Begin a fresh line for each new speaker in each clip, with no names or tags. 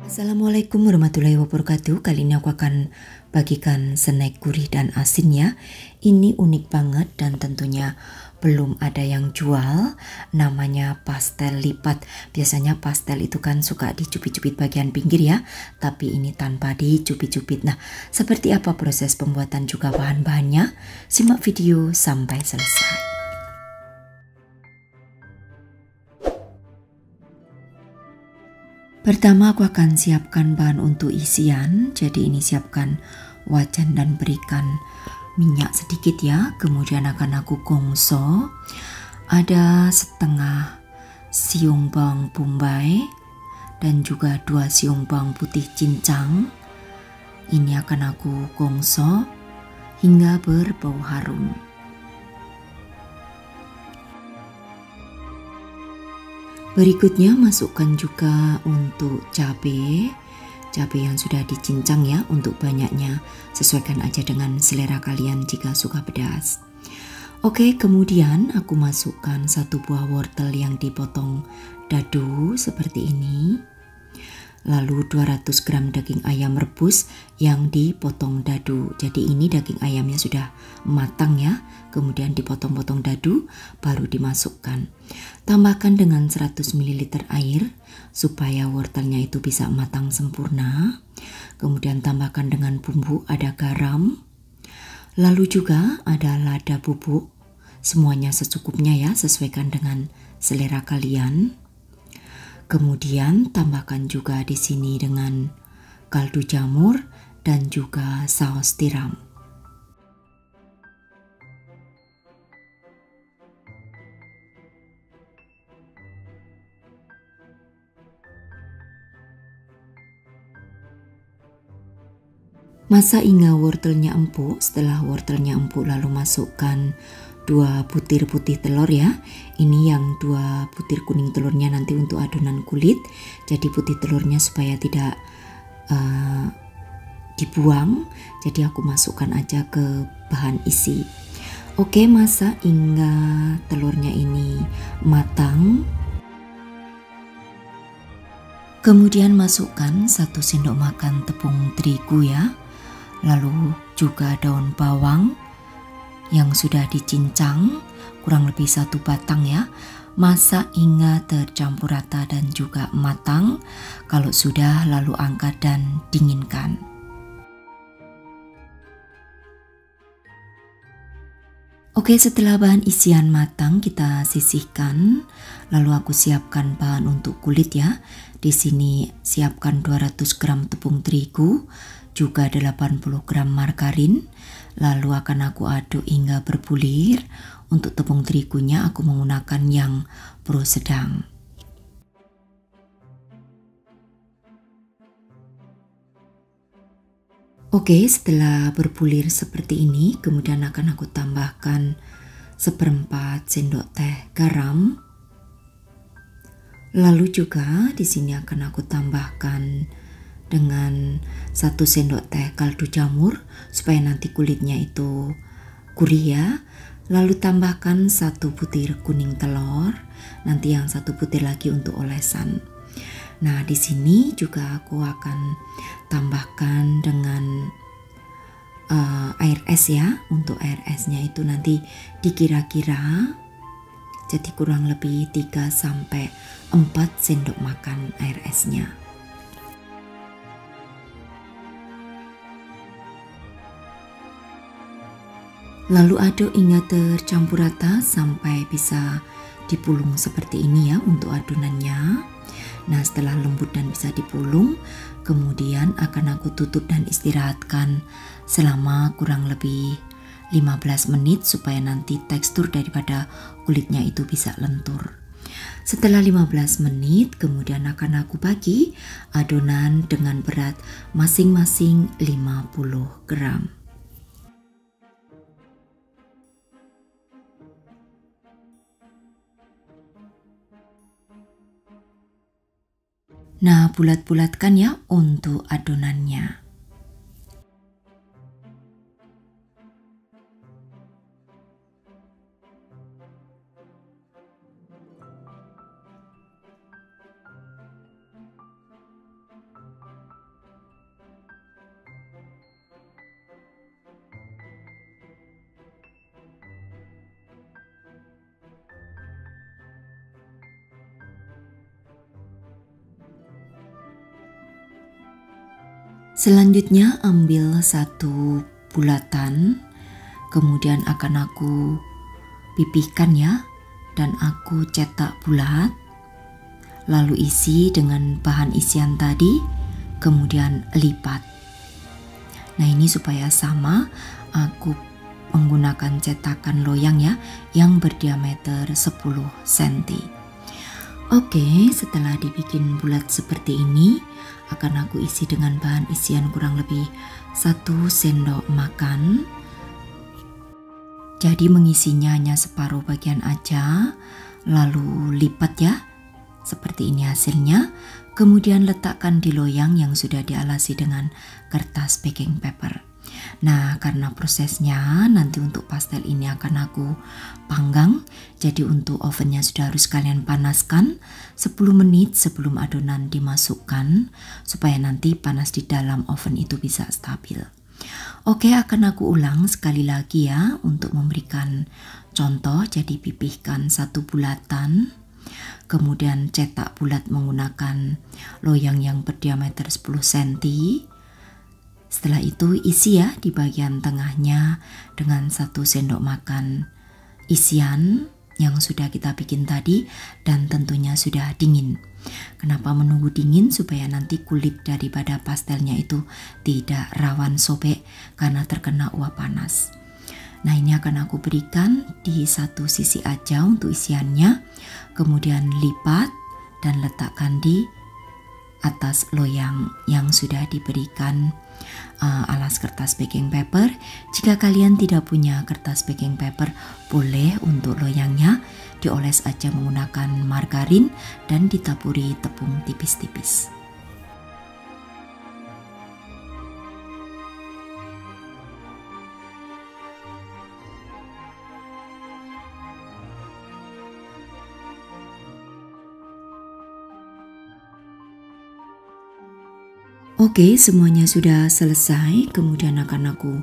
Assalamualaikum warahmatullahi wabarakatuh. Kali ini aku akan bagikan snack gurih dan asin ya. Ini unik banget dan tentunya belum ada yang jual. Namanya pastel lipat. Biasanya pastel itu kan suka dicubit-cubit bagian pinggir ya, tapi ini tanpa dicubit-cubit. Nah, seperti apa proses pembuatan juga bahan-bahannya? Simak video sampai selesai. Pertama aku akan siapkan bahan untuk isian. Jadi ini siapkan wajan dan berikan minyak sedikit ya. Kemudian akan aku gongso. Ada setengah siung bawang bombay dan juga 2 siung bawang putih cincang. Ini akan aku gongso hingga berbau harum. Berikutnya masukkan juga untuk cabai yang sudah dicincang ya. Untuk banyaknya sesuaikan aja dengan selera kalian jika suka pedas. Oke, kemudian aku masukkan 1 buah wortel yang dipotong dadu seperti ini. Lalu 200 gram daging ayam rebus yang dipotong dadu. Jadi ini daging ayamnya sudah matang ya. Kemudian dipotong-potong dadu baru dimasukkan. Tambahkan dengan 100 ml air supaya wortelnya itu bisa matang sempurna. Kemudian tambahkan dengan bumbu, ada garam. Lalu juga ada lada bubuk. Semuanya secukupnya ya, sesuaikan dengan selera kalian. Kemudian tambahkan juga di sini dengan kaldu jamur dan juga saus tiram. Masak hingga wortelnya empuk. Setelah wortelnya empuk lalu masukkan 2 butir putih telur ya. Ini yang 2 butir kuning telurnya nanti untuk adonan kulit. Jadi putih telurnya supaya tidak dibuang. Jadi aku masukkan aja ke bahan isi. Oke, masak hingga telurnya ini matang. Kemudian masukkan 1 sendok makan tepung terigu ya. Lalu juga daun bawang yang sudah dicincang, kurang lebih 1 batang ya. Masak hingga tercampur rata dan juga matang. Kalau sudah lalu angkat dan dinginkan. Oke, setelah bahan isian matang kita sisihkan. Lalu aku siapkan bahan untuk kulit ya. Di sini siapkan 200 gram tepung terigu, juga 80 gram margarin. Lalu akan aku aduk hingga berbulir. Untuk tepung terigunya aku menggunakan yang pro sedang. Oke, setelah berbulir seperti ini, kemudian akan aku tambahkan 1/4 sendok teh garam. Lalu juga di sini akan aku tambahkan dengan 1 sendok teh kaldu jamur supaya nanti kulitnya itu gurih ya. Lalu tambahkan 1 butir kuning telur, nanti yang 1 butir lagi untuk olesan. Nah, di sini juga aku akan tambahkan dengan air es ya. Untuk air esnya itu nanti dikira-kira. Jadi kurang lebih 3-4 sendok makan air esnya. Lalu aduk hingga tercampur rata sampai bisa dipulung seperti ini ya untuk adonannya. Nah, setelah lembut dan bisa dipulung, kemudian akan aku tutup dan istirahatkan selama kurang lebih 15 menit supaya nanti tekstur daripada kulitnya itu bisa lentur. Setelah 15 menit, kemudian akan aku bagi adonan dengan berat masing-masing 50 gram. Nah, bulat-bulatkan ya untuk adonannya. Selanjutnya ambil satu bulatan, kemudian akan aku pipihkan ya, dan aku cetak bulat, lalu isi dengan bahan isian tadi, kemudian lipat. Nah ini supaya sama, aku menggunakan cetakan loyang ya, yang berdiameter 10 cm. Oke, setelah dibikin bulat seperti ini, akan aku isi dengan bahan isian kurang lebih 1 sendok makan. Jadi mengisinya hanya separuh bagian aja, lalu lipat ya, seperti ini hasilnya. Kemudian letakkan di loyang yang sudah dialasi dengan kertas baking paper. Nah, karena prosesnya nanti untuk pastel ini akan aku panggang, jadi untuk ovennya sudah harus kalian panaskan 10 menit sebelum adonan dimasukkan, supaya nanti panas di dalam oven itu bisa stabil. Oke, akan aku ulang sekali lagi ya untuk memberikan contoh. Jadi pipihkan satu bulatan, kemudian cetak bulat menggunakan loyang yang berdiameter 10 cm. Setelah itu isi ya di bagian tengahnya dengan 1 sendok makan isian yang sudah kita bikin tadi, dan tentunya sudah dingin. Kenapa menunggu dingin? Supaya nanti kulit daripada pastelnya itu tidak rawan sobek karena terkena uap panas. Nah ini akan aku berikan di satu sisi aja untuk isiannya, kemudian lipat dan letakkan di atas loyang yang sudah diberikan alas kertas baking paper. Jika kalian tidak punya kertas baking paper, boleh untuk loyangnya dioles aja menggunakan margarin dan ditaburi tepung tipis-tipis. Oke, semuanya sudah selesai. Kemudian akan aku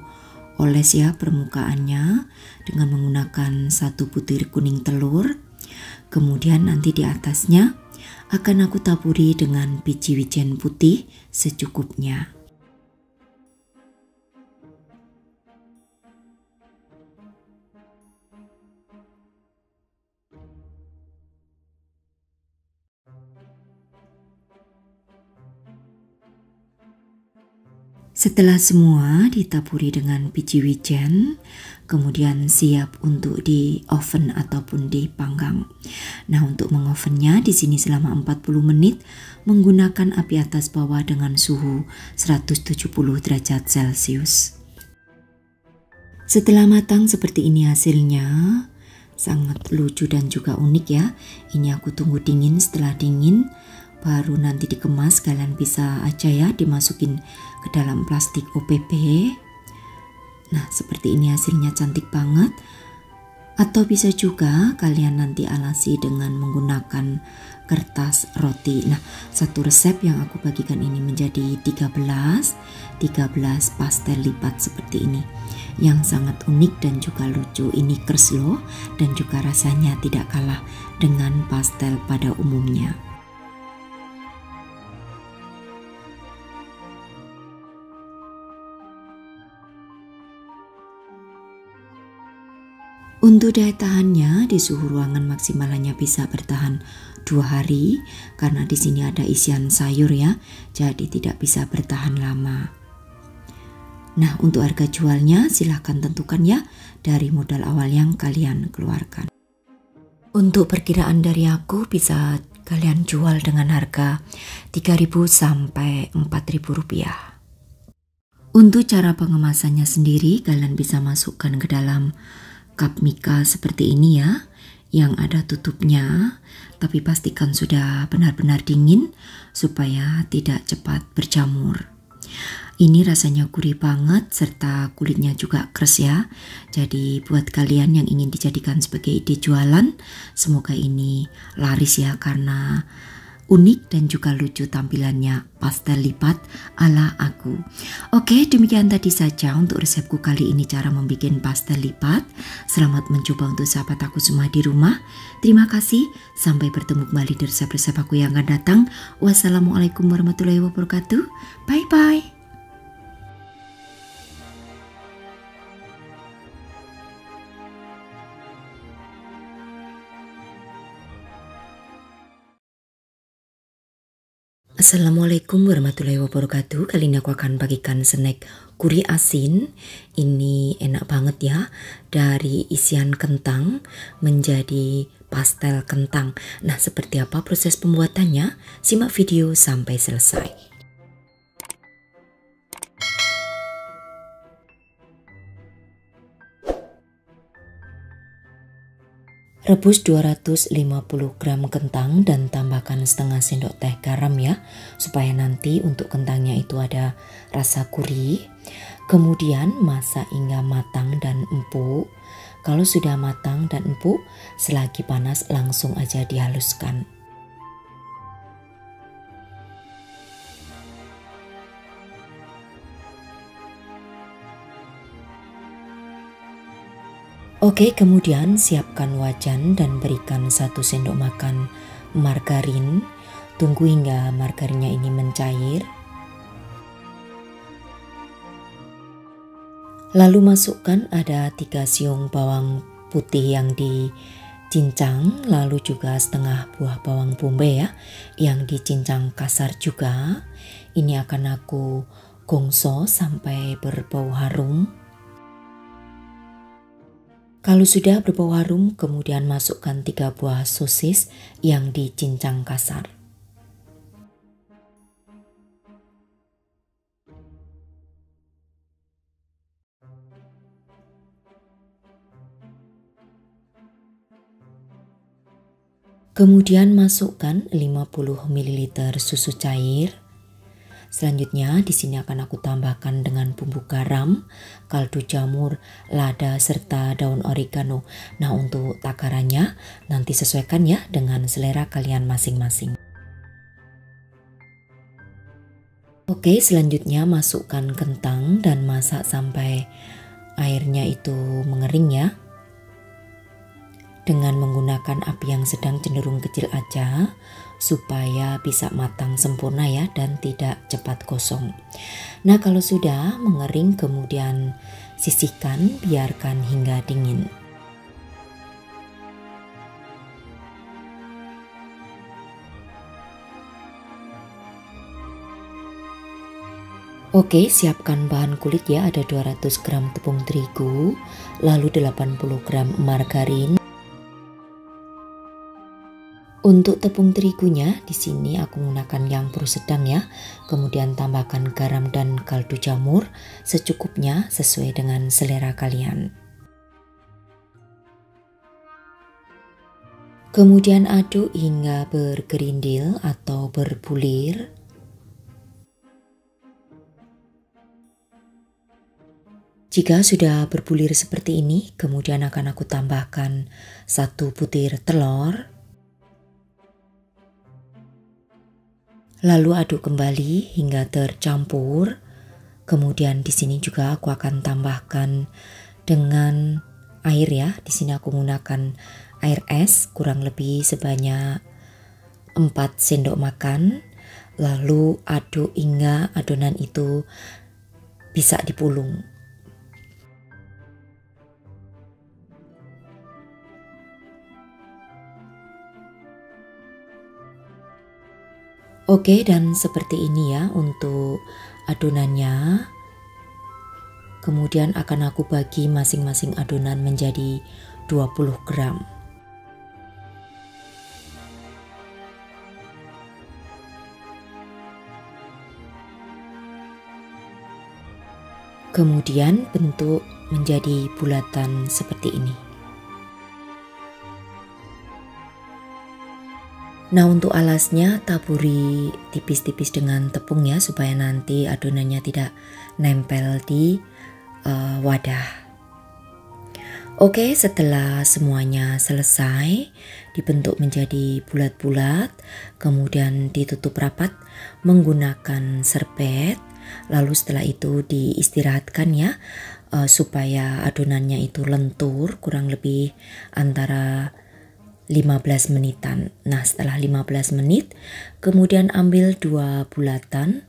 oles ya permukaannya dengan menggunakan 1 butir kuning telur. Kemudian nanti di atasnya akan aku taburi dengan biji wijen putih secukupnya. Setelah semua ditaburi dengan biji wijen, kemudian siap untuk di oven ataupun dipanggang. Nah, untuk mengovennya di sini selama 40 menit menggunakan api atas bawah dengan suhu 170 derajat Celcius. Setelah matang seperti ini hasilnya, sangat lucu dan juga unik ya. Ini aku tunggu dingin, setelah dingin baru nanti dikemas. Kalian bisa aja ya dimasukin ke dalam plastik OPP. Nah seperti ini hasilnya, cantik banget. Atau bisa juga kalian nanti alasi dengan menggunakan kertas roti. Nah satu resep yang aku bagikan ini menjadi 13 pastel lipat seperti ini, yang sangat unik dan juga lucu. Ini kers loh, dan juga rasanya tidak kalah dengan pastel pada umumnya. Untuk daya tahannya di suhu ruangan maksimal hanya bisa bertahan 2 hari karena di sini ada isian sayur ya, jadi tidak bisa bertahan lama. Nah, untuk harga jualnya silahkan tentukan ya dari modal awal yang kalian keluarkan. Untuk perkiraan dari aku bisa kalian jual dengan harga 3.000 sampai 4.000 rupiah. Untuk cara pengemasannya sendiri kalian bisa masukkan ke dalam cup mika seperti ini ya, yang ada tutupnya, tapi pastikan sudah benar-benar dingin supaya tidak cepat berjamur. Ini rasanya gurih banget serta kulitnya juga kers ya. Jadi buat kalian yang ingin dijadikan sebagai ide jualan, semoga ini laris ya, karena unik dan juga lucu tampilannya pastel lipat ala aku. Oke, demikian tadi saja untuk resepku kali ini, cara membuat pastel lipat. Selamat mencoba untuk sahabat aku semua di rumah. Terima kasih, sampai bertemu kembali di resep-resep aku yang akan datang. Wassalamualaikum warahmatullahi wabarakatuh. Bye bye. Assalamualaikum warahmatullahi wabarakatuh. Kali ini aku akan bagikan snack kuri asin. Ini enak banget ya. Dari isian kentang menjadi pastel kentang. Nah, seperti apa proses pembuatannya? Simak video sampai selesai. Rebus 250 gram kentang dan tambahkan setengah sendok teh garam ya, supaya nanti untuk kentangnya itu ada rasa gurih. Kemudian masak hingga matang dan empuk. Kalau sudah matang dan empuk, selagi panas langsung aja dihaluskan. Oke, kemudian siapkan wajan dan berikan 1 sendok makan margarin. Tunggu hingga margarinnya ini mencair. Lalu masukkan ada 3 siung bawang putih yang dicincang, lalu juga setengah buah bawang bombay ya, yang dicincang kasar juga. Ini akan aku gongso sampai berbau harum. Kalau sudah berbau harum, kemudian masukkan 3 buah sosis yang dicincang kasar. Kemudian masukkan 50 ml susu cair. Selanjutnya di sini akan aku tambahkan dengan bumbu garam, kaldu jamur, lada serta daun oregano. Nah, untuk takarannya nanti sesuaikan ya dengan selera kalian masing-masing. Oke, selanjutnya masukkan kentang dan masak sampai airnya itu mengering ya. Dengan menggunakan api yang sedang cenderung kecil aja supaya bisa matang sempurna ya dan tidak cepat gosong. Nah, kalau sudah mengering kemudian sisihkan, biarkan hingga dingin. Oke, siapkan bahan kulit ya, ada 200 gram tepung terigu, lalu 80 gram margarin. Untuk tepung terigunya di sini aku menggunakan yang pro sedang ya. Kemudian tambahkan garam dan kaldu jamur secukupnya sesuai dengan selera kalian. Kemudian aduk hingga bergerindil atau berbulir. Jika sudah berbulir seperti ini, kemudian akan aku tambahkan 1 butir telur. Lalu aduk kembali hingga tercampur. Kemudian di sini juga aku akan tambahkan dengan air ya. Di sini aku menggunakan air es kurang lebih sebanyak 4 sendok makan. Lalu aduk hingga adonan itu bisa dipulung. Oke, dan seperti ini ya untuk adonannya. Kemudian akan aku bagi masing-masing adonan menjadi 20 gram. Kemudian bentuk menjadi bulatan seperti ini. Nah, untuk alasnya taburi tipis-tipis dengan tepung ya, supaya nanti adonannya tidak nempel di wadah. Oke, setelah semuanya selesai dibentuk menjadi bulat-bulat, kemudian ditutup rapat menggunakan serbet. Lalu setelah itu diistirahatkan ya, supaya adonannya itu lentur kurang lebih antara 15 menitan. Nah, setelah 15 menit kemudian ambil 2 bulatan,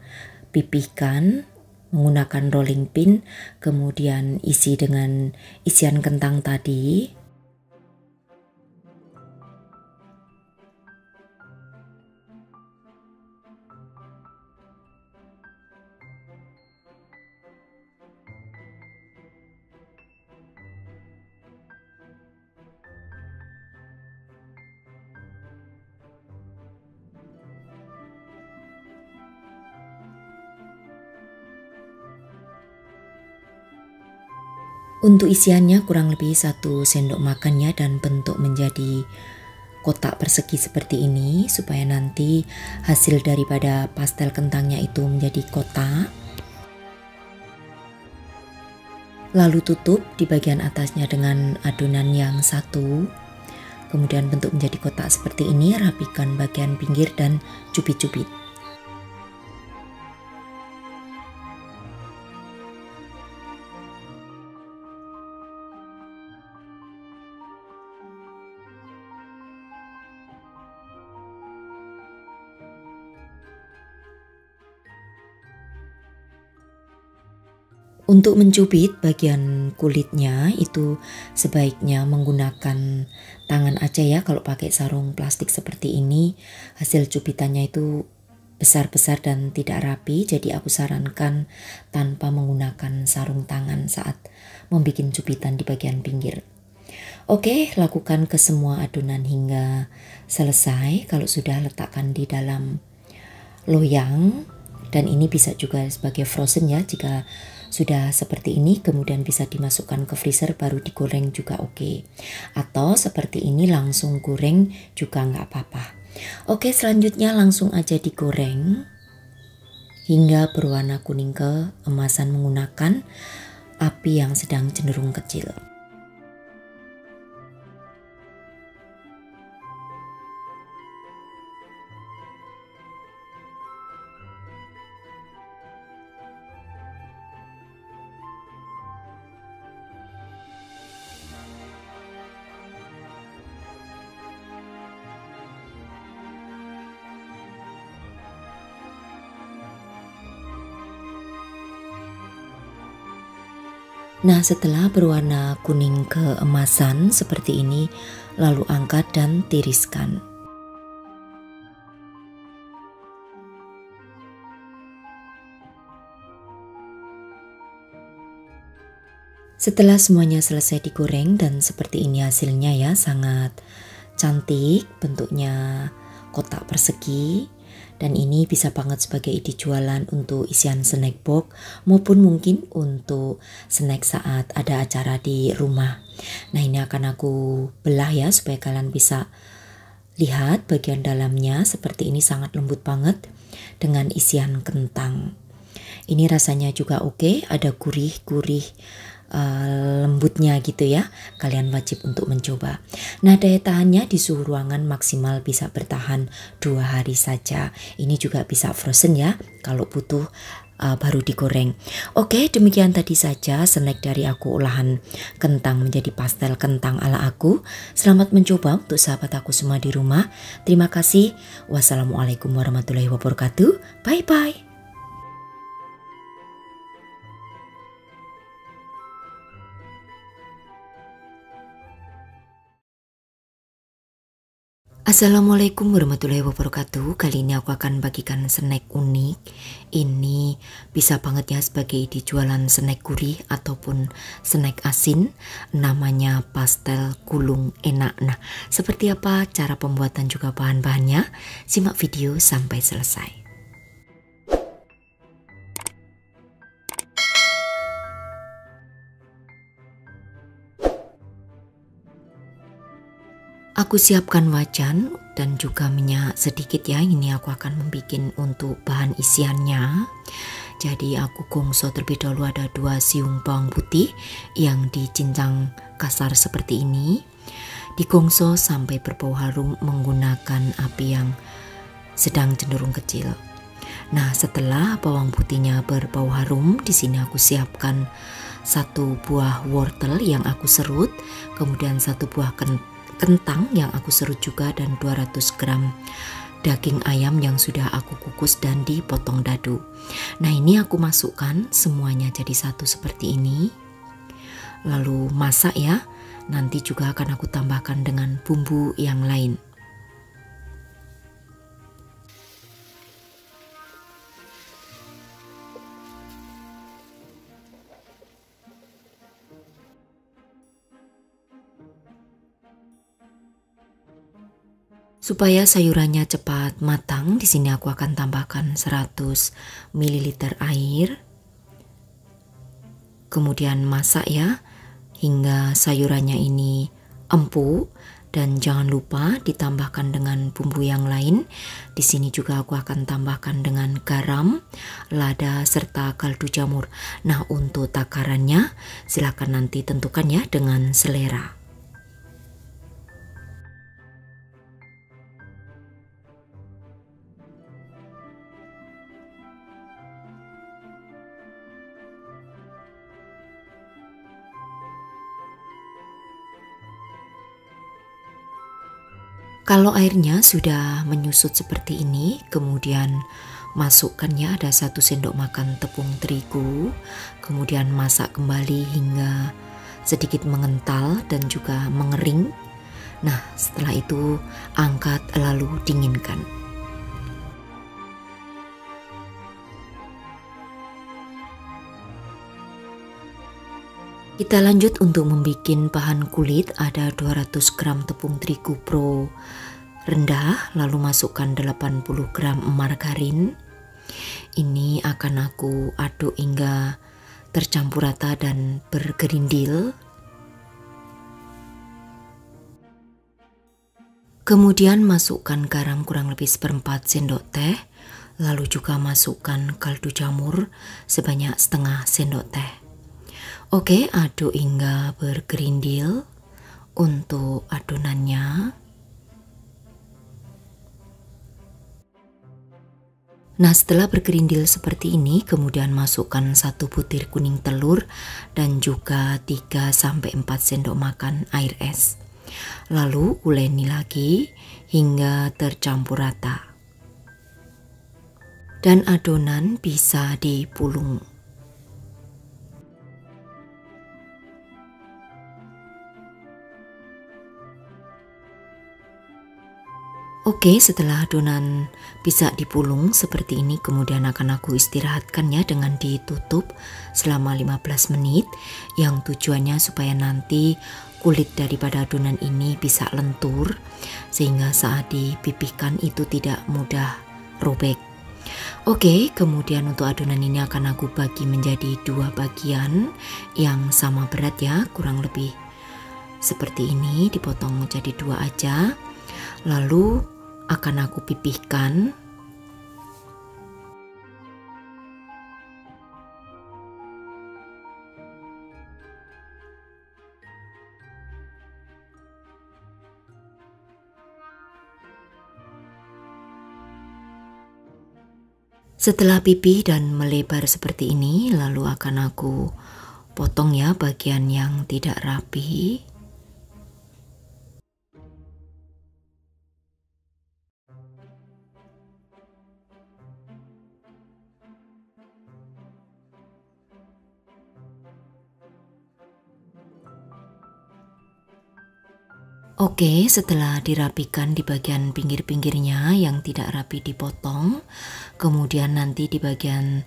pipihkan menggunakan rolling pin, kemudian isi dengan isian kentang tadi. Untuk isiannya kurang lebih 1 sendok makannya dan bentuk menjadi kotak persegi seperti ini supaya nanti hasil daripada pastel kentangnya itu menjadi kotak. Lalu tutup di bagian atasnya dengan adonan yang satu. Kemudian bentuk menjadi kotak seperti ini, rapikan bagian pinggir dan cubit-cubit. Untuk mencubit bagian kulitnya itu sebaiknya menggunakan tangan aja ya. Kalau pakai sarung plastik seperti ini hasil cubitannya itu besar-besar dan tidak rapi. Jadi aku sarankan tanpa menggunakan sarung tangan saat membuat cubitan di bagian pinggir. Oke, lakukan ke semua adonan hingga selesai. Kalau sudah, letakkan di dalam loyang. Dan ini bisa juga sebagai frozen ya, jika sudah seperti ini kemudian bisa dimasukkan ke freezer baru digoreng juga oke. Atau seperti ini langsung goreng juga nggak apa-apa. Oke, selanjutnya langsung aja digoreng hingga berwarna kuning keemasan menggunakan api yang sedang cenderung kecil. Nah, setelah berwarna kuning keemasan seperti ini, lalu angkat dan tiriskan. Setelah semuanya selesai digoreng dan seperti ini hasilnya ya, sangat cantik, bentuknya kotak persegi. Dan ini bisa banget sebagai ide jualan untuk isian snack box maupun mungkin untuk snack saat ada acara di rumah. Nah, ini akan aku belah ya supaya kalian bisa lihat bagian dalamnya. Seperti ini sangat lembut banget dengan isian kentang. Ini rasanya juga oke, ada gurih-gurih lembutnya gitu ya. Kalian wajib untuk mencoba. Nah, daya tahannya di suhu ruangan maksimal bisa bertahan 2 hari saja. Ini juga bisa frozen ya kalau butuh baru digoreng. Oke, demikian tadi saja snack dari aku, olahan kentang menjadi pastel kentang ala aku. Selamat mencoba untuk sahabat aku semua di rumah. Terima kasih. Wassalamualaikum warahmatullahi wabarakatuh. Bye bye. Assalamualaikum warahmatullahi wabarakatuh. Kali ini aku akan bagikan snack unik. Ini bisa banget ya sebagai dijualan snack gurih ataupun snack asin. Namanya pastel gulung enak. Nah, seperti apa cara pembuatan juga bahan-bahannya? Simak video sampai selesai. Aku siapkan wajan dan juga minyak sedikit ya. Ini aku akan membuat untuk bahan isiannya. Jadi aku gongso terlebih dahulu, ada 2 siung bawang putih yang dicincang kasar seperti ini. Digongso sampai berbau harum menggunakan api yang sedang cenderung kecil. Nah, setelah bawang putihnya berbau harum, di sini aku siapkan 1 buah wortel yang aku serut, kemudian 1 buah kentang yang aku serut juga, dan 200 gram daging ayam yang sudah aku kukus dan dipotong dadu. Nah, ini aku masukkan semuanya jadi satu seperti ini. Lalu masak ya. Nanti juga akan aku tambahkan dengan bumbu yang lain. Supaya sayurannya cepat matang, di sini aku akan tambahkan 100 ml air. Kemudian masak ya hingga sayurannya ini empuk. Dan jangan lupa ditambahkan dengan bumbu yang lain. Di sini juga aku akan tambahkan dengan garam, lada, serta kaldu jamur. Nah, untuk takarannya silakan nanti tentukan ya dengan selera. Kalau airnya sudah menyusut seperti ini, kemudian masukkannya ada 1 sendok makan tepung terigu, kemudian masak kembali hingga sedikit mengental dan juga mengering. Nah, setelah itu angkat lalu dinginkan. Kita lanjut untuk membuat bahan kulit. Ada 200 gram tepung terigu pro rendah, lalu masukkan 80 gram margarin. Ini akan aku aduk hingga tercampur rata dan bergerindil. Kemudian masukkan garam kurang lebih 1/4 sendok teh, lalu juga masukkan kaldu jamur sebanyak setengah sendok teh. Oke, aduk hingga bergerindil untuk adonannya. Nah, setelah bergerindil seperti ini, kemudian masukkan 1 butir kuning telur dan juga 3-4 sendok makan air es. Lalu uleni lagi hingga tercampur rata. Dan adonan bisa dipulung. Oke, setelah adonan bisa dipulung seperti ini, kemudian akan aku istirahatkan ya dengan ditutup selama 15 menit, yang tujuannya supaya nanti kulit daripada adonan ini bisa lentur sehingga saat dipipihkan itu tidak mudah robek. Oke, kemudian untuk adonan ini akan aku bagi menjadi 2 bagian yang sama berat ya, kurang lebih seperti ini, dipotong menjadi 2 aja. Lalu akan aku pipihkan. Setelah pipih dan melebar seperti ini, lalu akan aku potong ya bagian yang tidak rapi. Oke, setelah dirapikan di bagian pinggir-pinggirnya yang tidak rapi dipotong, kemudian nanti di bagian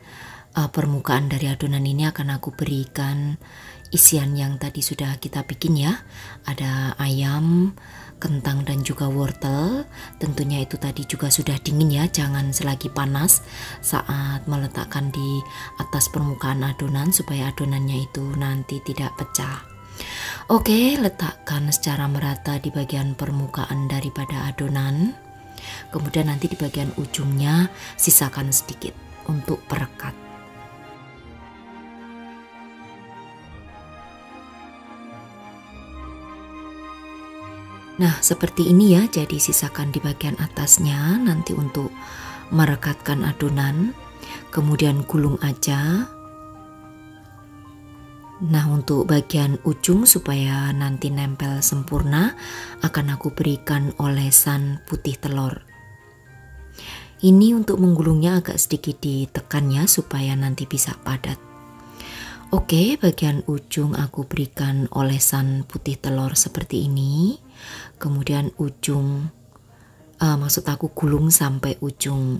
permukaan dari adonan ini akan aku berikan isian yang tadi sudah kita bikin ya. Ada ayam, kentang dan juga wortel. Tentunya itu tadi juga sudah dingin ya, jangan selagi panas saat meletakkan di atas permukaan adonan supaya adonannya itu nanti tidak pecah. Oke, letakkan secara merata di bagian permukaan daripada adonan. Kemudian nanti di bagian ujungnya sisakan sedikit untuk perekat. Nah, seperti ini ya, jadi sisakan di bagian atasnya nanti untuk merekatkan adonan. Kemudian gulung aja. Nah, untuk bagian ujung supaya nanti nempel sempurna akan aku berikan olesan putih telur. Ini untuk menggulungnya agak sedikit ditekan ya supaya nanti bisa padat. Oke, bagian ujung aku berikan olesan putih telur seperti ini. Kemudian ujung, maksud aku gulung sampai ujung.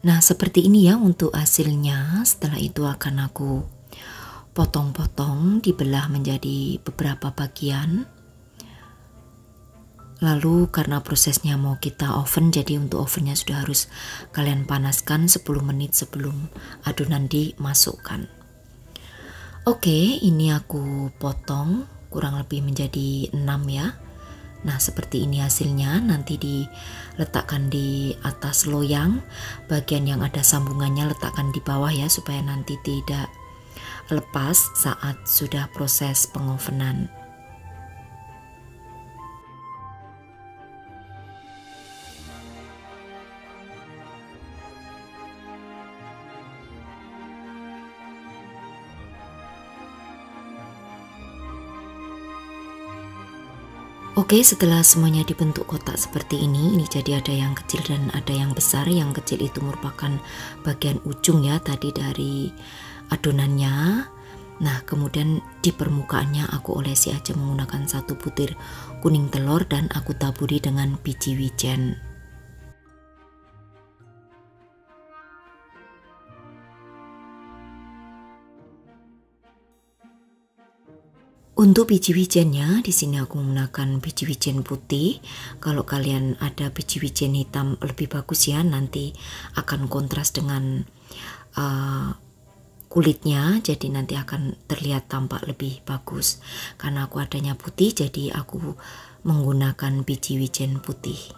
Nah, seperti ini ya untuk hasilnya. Setelah itu akan aku potong-potong, dibelah menjadi beberapa bagian. Lalu karena prosesnya mau kita oven, jadi untuk ovennya sudah harus kalian panaskan 10 menit sebelum adonan dimasukkan. Oke, ini aku potong kurang lebih menjadi 6 ya. Nah, seperti ini hasilnya. Nanti diletakkan di atas loyang. Bagian yang ada sambungannya letakkan di bawah ya, supaya nanti tidak lepas saat sudah proses pengovenan. Oke, setelah semuanya dibentuk kotak seperti ini jadi ada yang kecil dan ada yang besar. Yang kecil itu merupakan bagian ujung ya tadi dari adonannya. Nah, kemudian di permukaannya aku olesi aja menggunakan 1 butir kuning telur dan aku taburi dengan biji wijen. Untuk biji wijennya, di sini aku menggunakan biji wijen putih. Kalau kalian ada biji wijen hitam lebih bagus ya, nanti akan kontras dengan kulitnya, jadi nanti akan terlihat tampak lebih bagus. Karena aku adanya putih, jadi aku menggunakan biji wijen putih.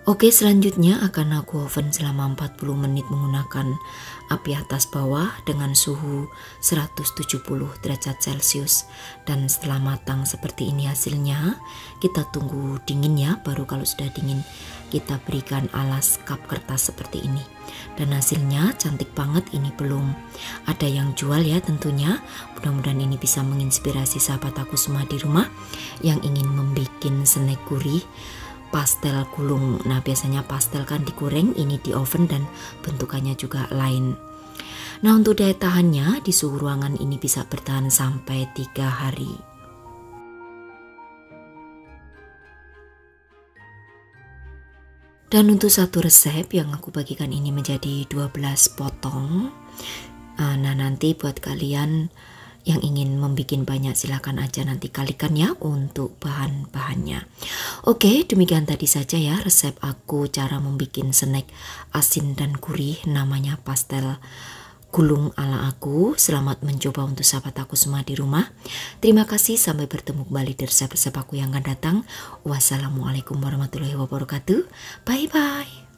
Oke, selanjutnya akan aku oven selama 40 menit menggunakan api atas bawah dengan suhu 170 derajat Celcius. Dan setelah matang seperti ini hasilnya, kita tunggu dingin ya, baru kalau sudah dingin kita berikan alas cup kertas seperti ini. Dan hasilnya cantik banget, ini belum ada yang jual ya tentunya. Mudah-mudahan ini bisa menginspirasi sahabat aku semua di rumah yang ingin membuat snack gurih pastel gulung. Nah, biasanya pastel kan digoreng, ini di oven dan bentukannya juga lain. Nah, untuk daya tahannya di suhu ruangan ini bisa bertahan sampai 3 hari. Dan untuk satu resep yang aku bagikan ini menjadi 12 potong. Nah, nanti buat kalian yang ingin membuat banyak silahkan aja nanti kalikan ya untuk bahan-bahannya. Oke, demikian tadi saja ya resep aku cara membuat snack asin dan gurih namanya pastel gulung ala aku. Selamat mencoba untuk sahabat aku semua di rumah. Terima kasih, sampai bertemu kembali di resep-resep aku yang akan datang. Wassalamualaikum warahmatullahi wabarakatuh. Bye bye.